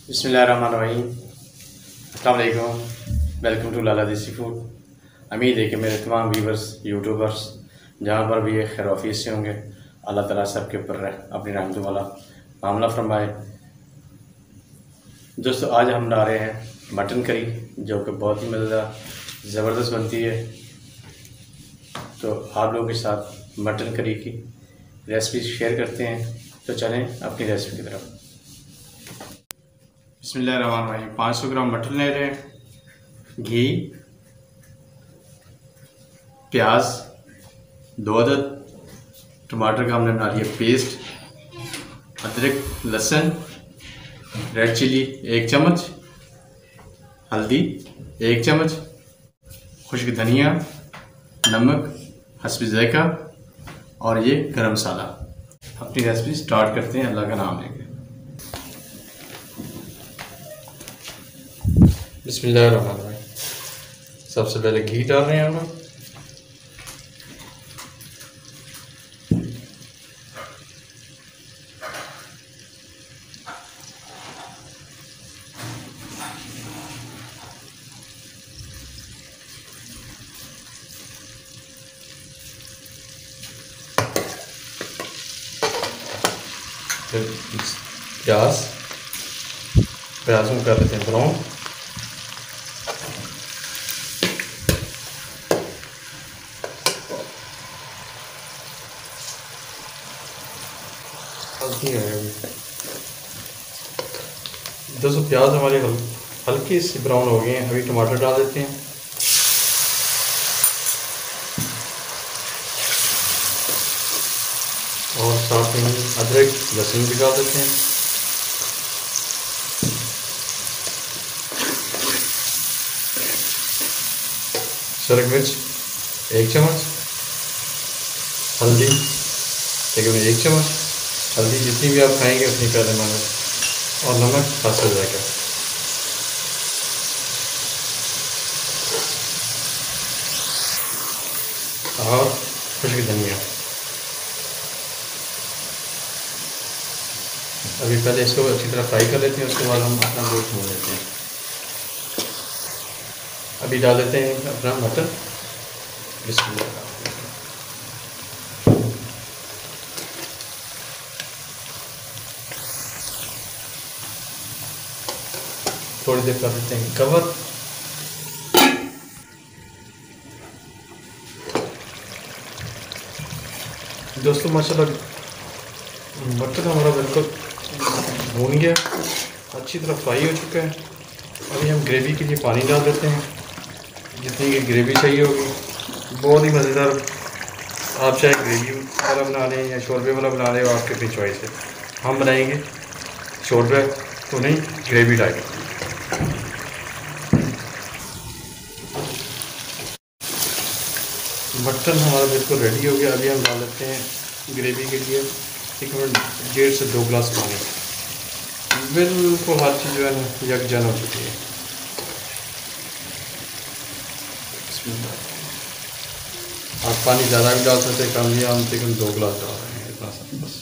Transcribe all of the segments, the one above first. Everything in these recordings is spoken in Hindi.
बिस्मिल्लाहिर्रहमानिर्रहीम। अस्सलाम वालेकुम। वेलकम टू लाला देसी फूड। उम्मीद है कि मेरे तमाम व्यूवर्स यूट्यूबर्स जहाँ पर भी ये खैर ऑफिस से होंगे, अल्लाह ताला सबके ऊपर अपनी रहमत वाला मामला फरमाए। दोस्तों, आज हम बना रहे हैं मटन करी, जो कि बहुत ही मज़ेदार ज़बरदस्त बनती है। तो आप लोगों के साथ मटन करी की रेसिपी शेयर करते हैं। तो चलें अपनी रेसिपी की तरफ। बिस्मिल्लाहिर्रहमानिर्रहीम। 500 ग्राम मटन ले रहे हैं, घी, प्याज 2 अदद, टमाटर का हमने बना लिया पेस्ट, अदरक, लहसुन, रेड चिली 1 चम्मच, हल्दी 1 चम्मच, खुश्क धनिया, नमक हस्ब ज़ायका और ये गरम मसाला। अपनी रेसिपी स्टार्ट करते हैं अल्लाह का नाम लेके। बिस्मिल्लाहिर्रहमानिर्रहीम। सबसे पहले घी डाल रहे हैं हम लोग। फिर प्याज को कर देते हैं ब्राउन। दोस्तों, प्याज हमारे हल्के से ब्राउन हो गए हैं। अभी टमाटर डाल देते हैं। और साथ में अदरक लहसुन भी डाल देते हैं। सुरख मिर्च 1 चम्मच, हल्दी तकरीबन 1 चम्मच, हल्दी जितनी भी आप खाएंगे उतनी कर देना, और नमक हस्ब ज़ायका। और खुश्क धनिया। अभी पहले इसको अच्छी तरह फ्राई कर लेते हैं, उसके बाद हम अपना गोश्त भून लेते हैं। अभी डाल देते हैं अपना मटन। बिस्मिल्लाह। थोड़ी देर कर देते हैं कवर। दोस्तों, माशाल्लाह मटन हमारा बिल्कुल भून गया, अच्छी तरह फ्राई हो चुका है। अभी हम ग्रेवी के लिए पानी डाल देते हैं, जितनी की ग्रेवी चाहिए होगी। बहुत ही मज़ेदार, आप चाहे ग्रेवी वाला बना लें या शोरबे वाला बना लें, आपके अपनी चॉइस है। हम बनाएंगे शोरबे तो नहीं, ग्रेवी टाइप। मटन हमारा बिल्कुल रेडी हो गया। अभी हम डाल देते हैं ग्रेवी के लिए तकरीबन 1.5 से 2 गिलास पानी। बिल्कुल हर चीज़ जो है ना यकजन हो चुकी है। आप पानी ज़्यादा भी डाल सकते हैं, कम भी। हम तकरीबन 2 गिलास डाल रहे हैं, इतना सा बस।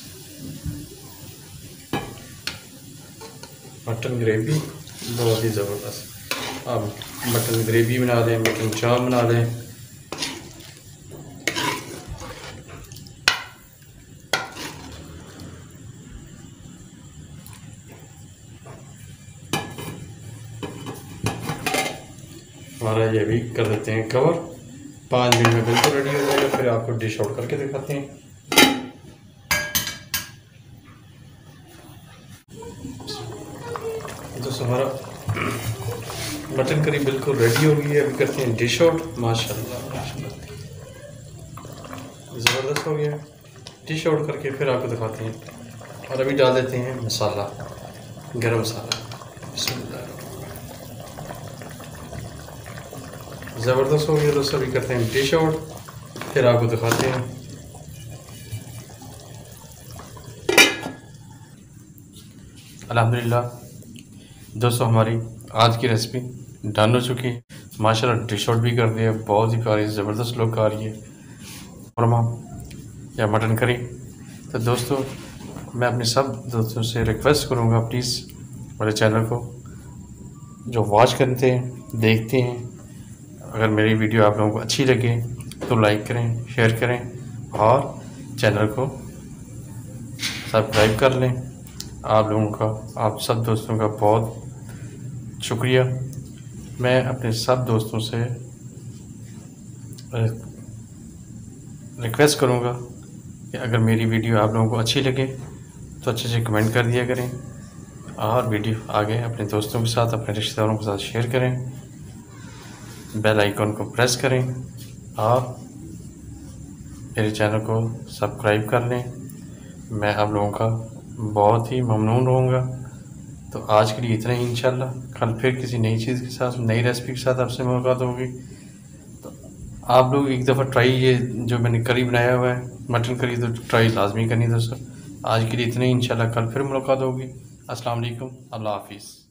मटन ग्रेवी बहुत ही ज़बरदस्त। आप मटन ग्रेवी बना दें, मटन चाप बना दें। हमारा ये भी कर देते हैं कवर। 5 मिनट में बिल्कुल रेडी हो जाएगा। फिर आपको डिश आउट करके दिखाते हैं। तो हमारा मटन करी बिल्कुल रेडी हो गई है। अभी करते हैं डिश आउट। माशाल्लाह माशाल्लाह ज़बरदस्त हो गया। डिश आउट करके फिर आपको दिखाते हैं। और अभी डाल देते हैं मसाला, गरम मसाला। ज़बरदस्त हो गया दोस्तों। अभी करते हैं डिश आउट, फिर आपको दिखाते हैं। अल्हम्दुलिल्लाह दोस्तों, हमारी आज की रेसिपी डन हो चुकी है। माशाल्लाह डिश आउट भी कर दिया। बहुत ही प्यारी ज़बरदस्त लुक आ रही है कुरमा या मटन करी। तो दोस्तों, मैं अपने सब दोस्तों से रिक्वेस्ट करूँगा, प्लीज़ मेरे चैनल को जो वॉच करते हैं, देखते हैं। अगर मेरी वीडियो आप लोगों को अच्छी लगे तो लाइक करें, शेयर करें और चैनल को सब्सक्राइब कर लें। आप लोगों का, आप सब दोस्तों का बहुत शुक्रिया। मैं अपने सब दोस्तों से रिक्वेस्ट करूँगा कि अगर मेरी वीडियो आप लोगों को अच्छी लगे तो अच्छे से कमेंट कर दिया करें और वीडियो आगे अपने दोस्तों के साथ, अपने रिश्तेदारों के साथ शेयर करें। बेल आइकन को प्रेस करें और मेरे चैनल को सब्सक्राइब कर लें। मैं आप लोगों का बहुत ही ममनून रहूँगा। तो आज के लिए इतना ही। इंशाल्लाह कल फिर किसी नई चीज़ के साथ, नई रेसिपी के साथ आपसे मुलाकात होगी। तो आप लोग एक दफ़ा ट्राई, ये जो मैंने करी बनाया हुआ है मटन करी, तो ट्राई लाजमी करनी दोस्तों। आज के लिए इतना ही। इंशाल्लाह कल फिर मुलाकात होगी। अस्सलाम वालेकुम, अल्लाह हाफिज़।